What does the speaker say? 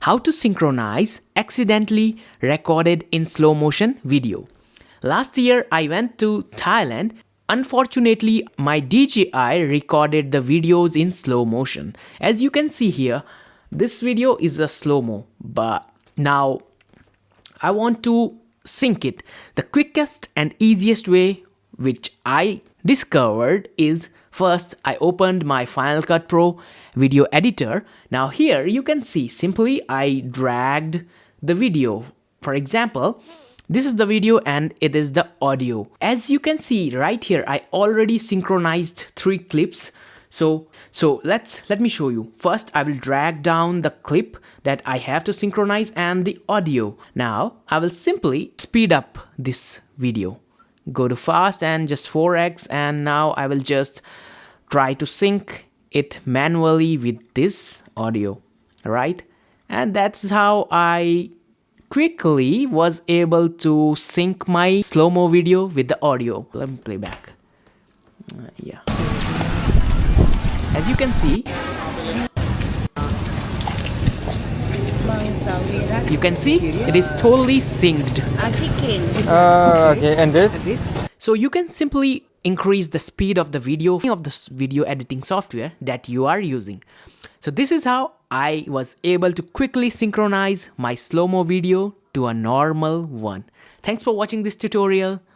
How to synchronize accidentally recorded in slow motion video. Last year I went to Thailand. Unfortunately, my DJI recorded the videos in slow motion. As you can see here, this video is a slow-mo, but now I want to sync it. The quickest and easiest way which I discovered is first I opened my Final Cut Pro video editor. Now here you can see simply I dragged the video. For example, this is the video and it is the audio. As you can see right here, I already synchronized 3 clips. So let me show you. First, I will drag down the clip that I have to synchronize and the audio. Now, I will simply speed up this video. Go to fast and just 4x, and now I will just try to sync it manually with this audio, right? And that's how I quickly was able to sync my slow-mo video with the audio. Let me play back. Yeah. As you can see, it is totally synced. Okay, and this? So you can simply increase the speed of the video editing software that you are using. So this is how I was able to quickly synchronize my slow-mo video to a normal one. Thanks for watching this tutorial.